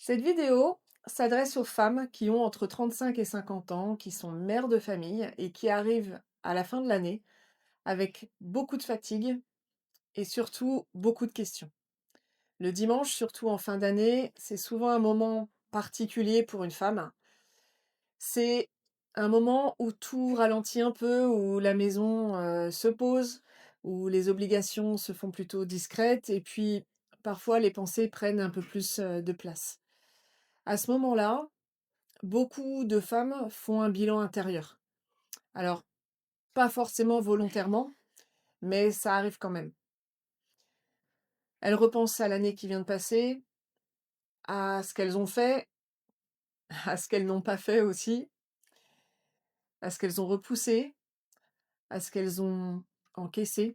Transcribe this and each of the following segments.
Cette vidéo s'adresse aux femmes qui ont entre 35 et 50 ans, qui sont mères de famille et qui arrivent à la fin de l'année avec beaucoup de fatigue et surtout beaucoup de questions. Le dimanche, surtout en fin d'année, c'est souvent un moment particulier pour une femme. C'est un moment où tout ralentit un peu, où la maison se pose, où les obligations se font plutôt discrètes et puis parfois les pensées prennent un peu plus de place. À ce moment-là, beaucoup de femmes font un bilan intérieur. Alors, pas forcément volontairement, mais ça arrive quand même. Elles repensent à l'année qui vient de passer, à ce qu'elles ont fait, à ce qu'elles n'ont pas fait aussi, à ce qu'elles ont repoussé, à ce qu'elles ont encaissé,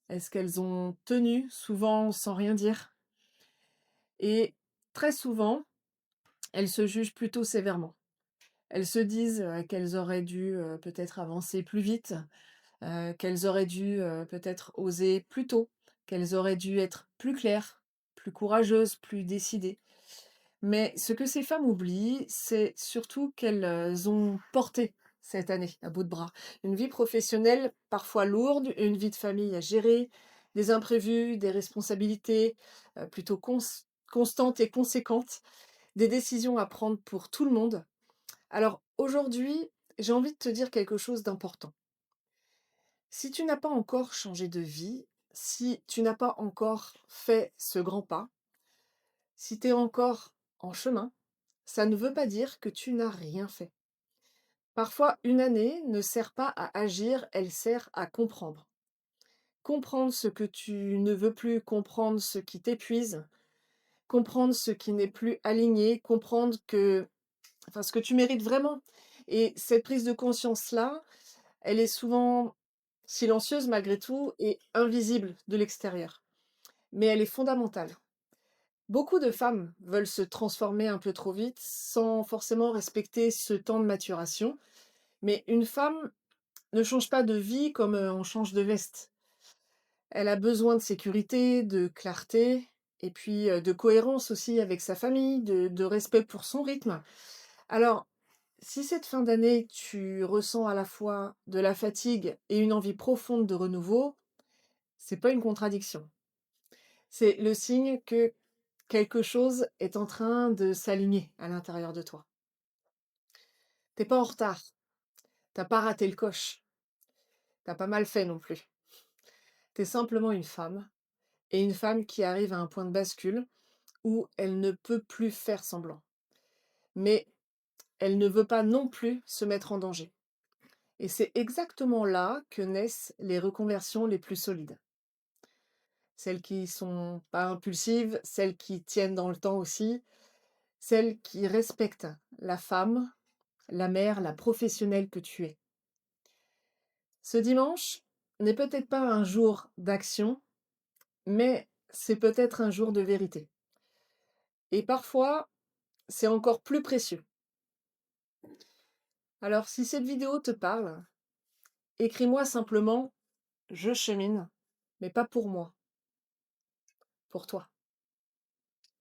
à ce qu'elles ont tenu, souvent sans rien dire. Et très souvent, elles se jugent plutôt sévèrement. Elles se disent qu'elles auraient dû peut-être avancer plus vite, qu'elles auraient dû, peut-être oser plus tôt, qu'elles auraient dû être plus claires, plus courageuses, plus décidées. Mais ce que ces femmes oublient, c'est surtout qu'elles, ont porté cette année à bout de bras. Une vie professionnelle parfois lourde, une vie de famille à gérer, des imprévus, des responsabilités, plutôt constantes et conséquentes, des décisions à prendre pour tout le monde. Alors aujourd'hui, j'ai envie de te dire quelque chose d'important. Si tu n'as pas encore changé de vie, si tu n'as pas encore fait ce grand pas, si tu es encore en chemin, ça ne veut pas dire que tu n'as rien fait. Parfois, une année ne sert pas à agir, elle sert à comprendre. Comprendre ce que tu ne veux plus, comprendre ce qui t'épuise, comprendre ce qui n'est plus aligné, comprendre ce que tu mérites vraiment. Et cette prise de conscience-là, elle est souvent silencieuse malgré tout et invisible de l'extérieur. Mais elle est fondamentale. Beaucoup de femmes veulent se transformer un peu trop vite sans forcément respecter ce temps de maturation. Mais une femme ne change pas de vie comme on change de veste. Elle a besoin de sécurité, de clarté et puis de cohérence aussi avec sa famille, de respect pour son rythme. Alors, si cette fin d'année, tu ressens à la fois de la fatigue et une envie profonde de renouveau, c'est pas une contradiction. C'est le signe que quelque chose est en train de s'aligner à l'intérieur de toi. T'es pas en retard, t'as pas raté le coche, t'as pas mal fait non plus. T'es simplement une femme, et une femme qui arrive à un point de bascule où elle ne peut plus faire semblant. Mais elle ne veut pas non plus se mettre en danger. Et c'est exactement là que naissent les reconversions les plus solides. Celles qui sont pas impulsives, celles qui tiennent dans le temps aussi, celles qui respectent la femme, la mère, la professionnelle que tu es. Ce dimanche n'est peut-être pas un jour d'action, mais c'est peut-être un jour de vérité. Et parfois, c'est encore plus précieux. Alors, si cette vidéo te parle, écris-moi simplement: «Je chemine, mais pas pour moi, pour toi».